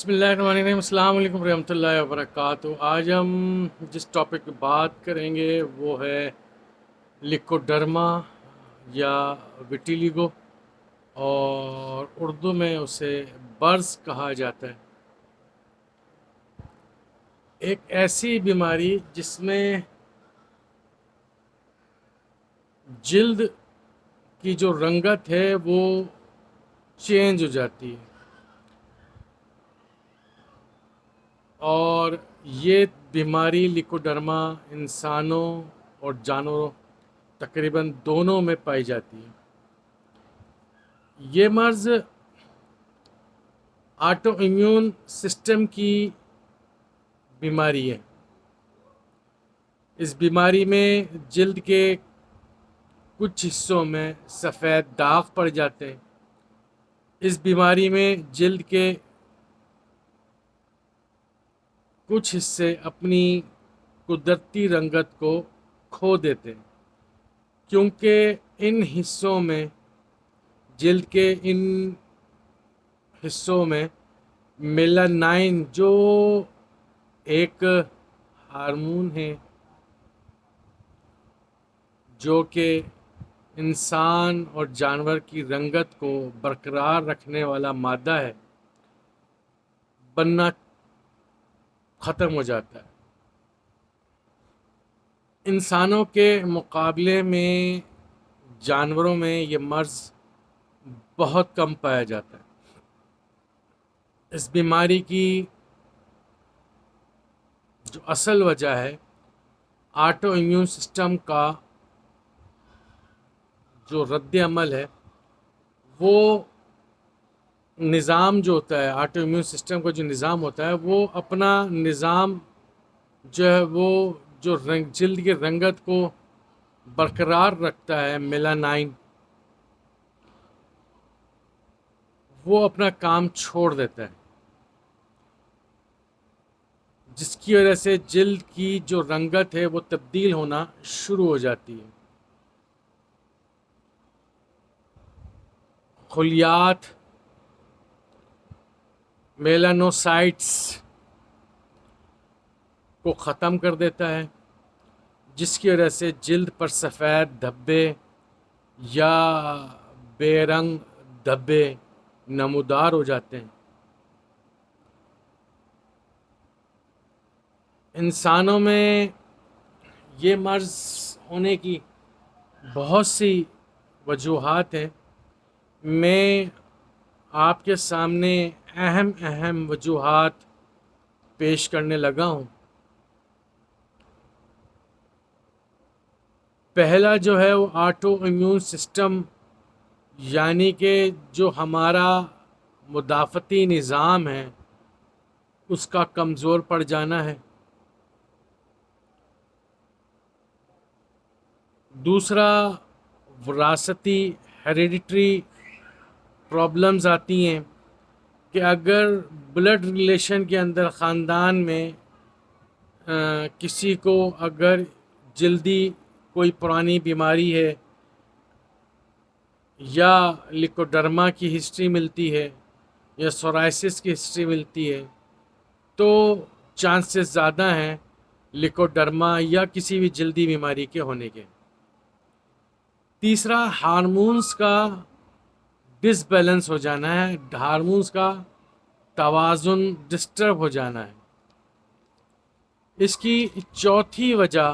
بسم اللہ الرحمن الرحیم، السلام علیکم ورحمۃ اللہ وبرکاتہ۔ آج ہم جس ٹاپک پہ بات کریں گے وہ ہے لیکوڈرما یا وٹیلیگو، اور اردو میں اسے برز کہا جاتا ہے۔ ایک ایسی بیماری جس میں جلد کی جو رنگت ہے وہ چینج ہو جاتی ہے، اور یہ بیماری لیکوڈرما انسانوں اور جانوروں تقریباً دونوں میں پائی جاتی ہے۔ یہ مرض آٹو امیون سسٹم کی بیماری ہے۔ اس بیماری میں جلد کے کچھ حصوں میں سفید داغ پڑ جاتے ہیں۔ اس بیماری میں جلد کے کچھ حصے اپنی قدرتی رنگت کو کھو دیتے ہیں، کیونکہ ان حصوں میں جلد کے ان حصوں میں میلانائن جو ایک ہارمون ہے جو کہ انسان اور جانور کی رنگت کو برقرار رکھنے والا مادہ ہے، بننا ختم ہو جاتا ہے۔ انسانوں کے مقابلے میں جانوروں میں یہ مرض بہت کم پایا جاتا ہے۔ اس بیماری کی جو اصل وجہ ہے آٹو امیون سسٹم کا جو رد عمل ہے، وہ نظام جو ہوتا ہے، آٹو امیون سسٹم کا جو نظام ہوتا ہے، وہ اپنا نظام جو ہے وہ جو جلد کی رنگت کو برقرار رکھتا ہے، میلانائن، وہ اپنا کام چھوڑ دیتا ہے، جس کی وجہ سے جلد کی جو رنگت ہے وہ تبدیل ہونا شروع ہو جاتی ہے۔ خلیات میلانوسائٹس کو ختم کر دیتا ہے، جس کی وجہ سے جلد پر سفید دھبے یا بے رنگ دھبے نمودار ہو جاتے ہیں۔ انسانوں میں یہ مرض ہونے کی بہت سی وجوہات ہیں۔ میں آپ کے سامنے اہم وجوہات پیش کرنے لگا ہوں۔ پہلا جو ہے وہ آٹو امیون سسٹم، یعنی کہ جو ہمارا مدافعتی نظام ہے اس کا کمزور پڑ جانا ہے۔ دوسرا، وراثتی ہیریڈیٹری پرابلمز آتی ہیں کہ اگر بلڈ ریلیشن کے اندر خاندان میں کسی کو اگر جلدی کوئی پرانی بیماری ہے یا لیکوڈرما کی ہسٹری ملتی ہے یا سورائسس کی ہسٹری ملتی ہے، تو چانسز زیادہ ہیں لیکوڈرما یا کسی بھی جلدی بیماری کے ہونے کے۔ تیسرا، ہارمونز کا ڈس بیلنس ہو جانا ہے، ہارمونز کا توازن ڈسٹرب ہو جانا ہے۔ اس کی چوتھی وجہ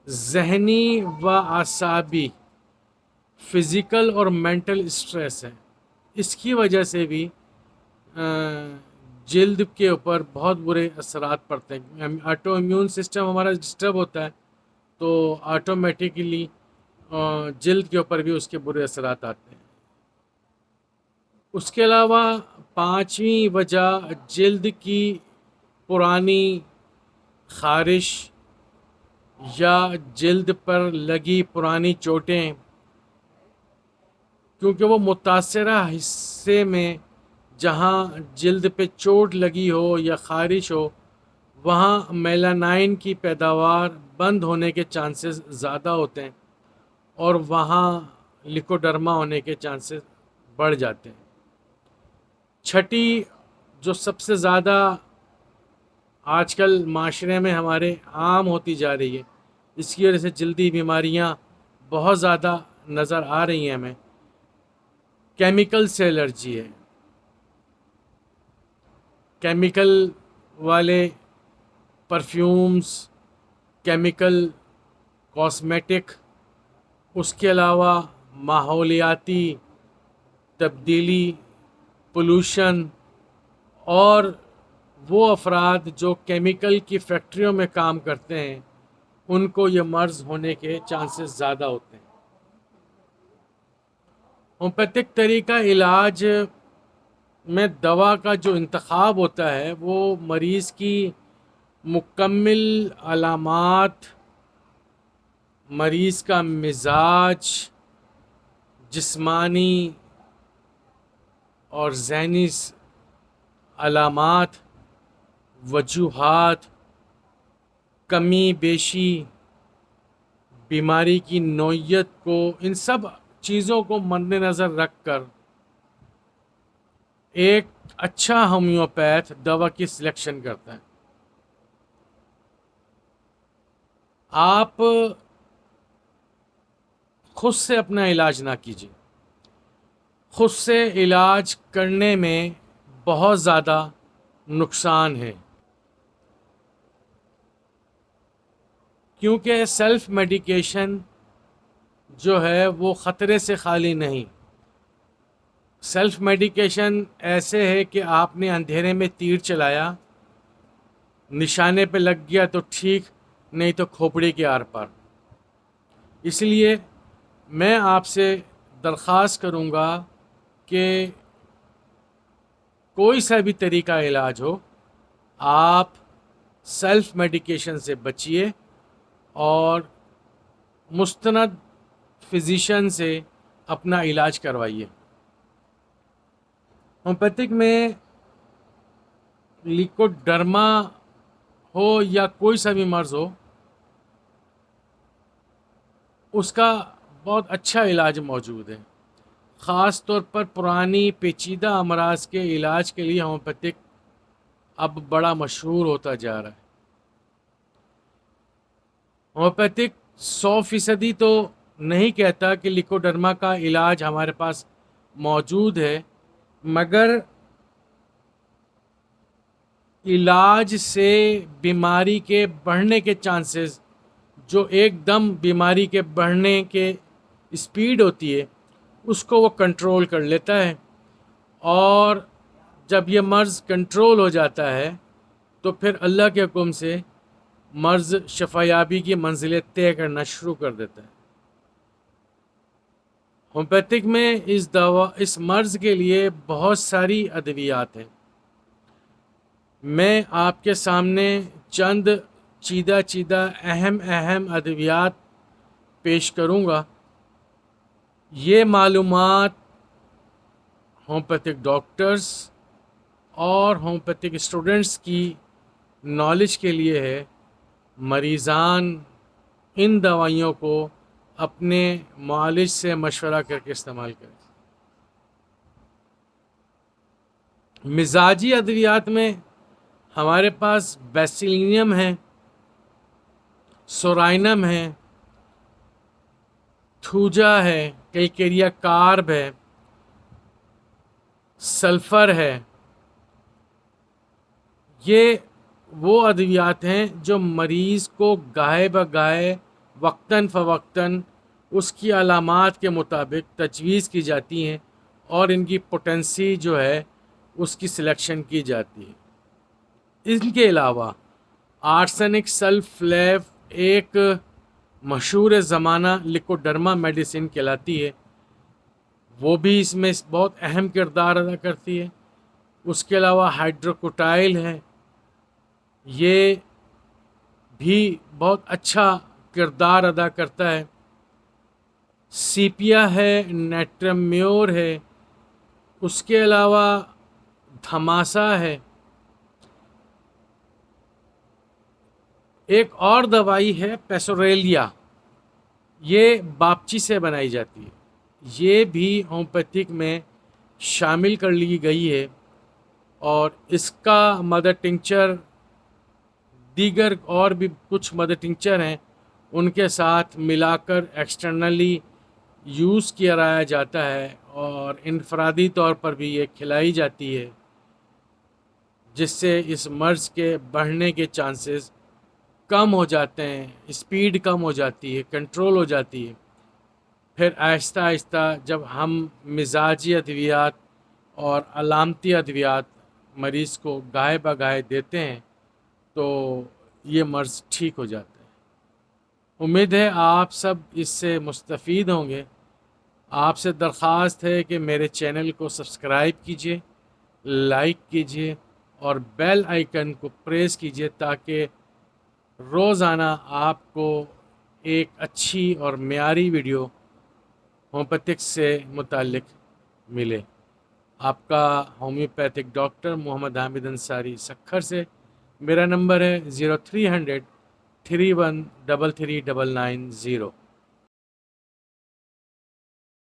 ذہنی و اعصابی، فزیکل اور مینٹل اسٹریس ہے۔ اس کی وجہ سے بھی جلد کے اوپر بہت برے اثرات پڑتے ہیں۔ آٹو امیون سسٹم ہمارا ڈسٹرب ہوتا ہے تو آٹومیٹیکلی جلد کے اوپر بھی اس کے برے اثرات آتے ہیں۔ اس کے علاوہ پانچویں وجہ جلد کی پرانی خارش یا جلد پر لگی پرانی چوٹیں، کیونکہ وہ متاثرہ حصے میں جہاں جلد پہ چوٹ لگی ہو یا خارش ہو، وہاں میلانائن کی پیداوار بند ہونے کے چانسز زیادہ ہوتے ہیں اور وہاں لیکوڈرما ہونے کے چانسز بڑھ جاتے ہیں۔ چھٹی جو سب سے زیادہ آج کل معاشرے میں ہمارے عام ہوتی جا رہی ہے، اس کی وجہ سے جلدی بیماریاں بہت زیادہ نظر آ رہی ہیں ہمیں، کیمیکل سے الرجی ہے۔ کیمیکل والے پرفیومز، کیمیکل کاسمیٹک، اس کے علاوہ ماحولیاتی تبدیلی، پولوشن، اور وہ افراد جو کیمیکل کی فیکٹریوں میں کام کرتے ہیں ان کو یہ مرض ہونے کے چانسز زیادہ ہوتے ہیں۔ ہومیوپیتھک طریقہ علاج میں دوا کا جو انتخاب ہوتا ہے وہ مریض کی مکمل علامات، مریض کا مزاج، جسمانی اور ذہنی علامات، وجوہات، کمی بیشی، بیماری کی نوعیت کو، ان سب چیزوں کو مد نظر رکھ کر ایک اچھا ہومیوپیتھ دوا کی سلیکشن کرتا ہے۔ آپ خود سے اپنا علاج نہ کیجیے۔ خود سے علاج کرنے میں بہت زیادہ نقصان ہے، کیونکہ سیلف میڈیکیشن جو ہے وہ خطرے سے خالی نہیں۔ سیلف میڈیکیشن ایسے ہے کہ آپ نے اندھیرے میں تیر چلایا، نشانے پہ لگ گیا تو ٹھیک، نہیں تو کھوپڑی کے آر پار۔ اس لیے میں آپ سے درخواست کروں گا کہ کوئی سا بھی طریقہ علاج ہو، آپ سیلف میڈیکیشن سے بچیے اور مستند فزیشین سے اپنا علاج کروائیے۔ ہومیوپیتھک میں لیکوڈرما ہو یا کوئی سا بھی مرض ہو، اس کا بہت اچھا علاج موجود ہے۔ خاص طور پر پرانی پیچیدہ امراض کے علاج کے لیے ہومیوپیتھک اب بڑا مشہور ہوتا جا رہا ہے۔ ہومیوپیتھک 100% تو نہیں کہتا کہ لیکوڈرما کا علاج ہمارے پاس موجود ہے، مگر علاج سے بیماری کے بڑھنے کے چانسز، جو ایک دم بیماری کے بڑھنے کے اسپیڈ ہوتی ہے، اس کو وہ کنٹرول کر لیتا ہے، اور جب یہ مرض کنٹرول ہو جاتا ہے تو پھر اللہ کے حکم سے مرض شفایابی کی منزلیں طے کرنا شروع کر دیتا ہے۔ ہومیوپیتھک میں اس مرض کے لیے بہت ساری ادویات ہیں۔ میں آپ کے سامنے چند چیدہ اہم ادویات پیش کروں گا۔ یہ معلومات ہومیوپیتھک ڈاکٹرز اور ہومیوپیتھک اسٹوڈنٹس کی نالج کے لیے ہے۔ مریضان ان دوائیوں کو اپنے معالج سے مشورہ کر کے استعمال کریں۔ مزاجی ادویات میں ہمارے پاس بیسیلینیم ہے، سورائنم ہے، تھوجا ہے، کیلکیریا کارب ہے، سلفر ہے۔ یہ وہ ادویات ہیں جو مریض کو گاہے بگاہے وقتاً فوقتاً اس کی علامات کے مطابق تجویز کی جاتی ہیں، اور ان کی پوٹنسی جو ہے اس کی سلیکشن کی جاتی ہے۔ ان کے علاوہ آرسینک سلفلیو ایک مشہور زمانہ لیکوڈرما میڈیسن کہلاتی ہے، وہ بھی اس میں بہت اہم کردار ادا کرتی ہے۔ اس کے علاوہ ہائیڈروکوٹائل ہے، یہ بھی بہت اچھا کردار ادا کرتا ہے۔ سیپیا ہے، نیٹرمیور ہے، اس کے علاوہ دھماسا ہے۔ ایک اور دوائی ہے پیسوریلیا، یہ باپچی سے بنائی جاتی ہے، یہ بھی ہومیوپیتھک میں شامل کر لی گئی ہے۔ اور اس کا مدر ٹنکچر دیگر اور بھی کچھ مدر ٹنکچر ہیں ان کے ساتھ ملا کر ایکسٹرنلی یوز کیا جاتا ہے، اور انفرادی طور پر بھی یہ کھلائی جاتی ہے، جس سے اس مرض کے بڑھنے کے چانسز کم ہو جاتے ہیں، اسپیڈ کم ہو جاتی ہے، کنٹرول ہو جاتی ہے۔ پھر آہستہ آہستہ جب ہم مزاجی ادویات اور علامتی ادویات مریض کو گاہے بگاہے دیتے ہیں تو یہ مرض ٹھیک ہو جاتا ہے۔ امید ہے آپ سب اس سے مستفید ہوں گے۔ آپ سے درخواست ہے کہ میرے چینل کو سبسکرائب کیجیے، لائک کیجیے اور بیل آئیکن کو پریس کیجیے تاکہ روزانہ آپ کو ایک اچھی اور معیاری ویڈیو ہومیوپیتھکس سے متعلق ملے۔ آپ کا ہومیوپیتھک ڈاکٹر محمد حامد انصاری سکھر سے۔ میرا نمبر ہے 0300 3133 990۔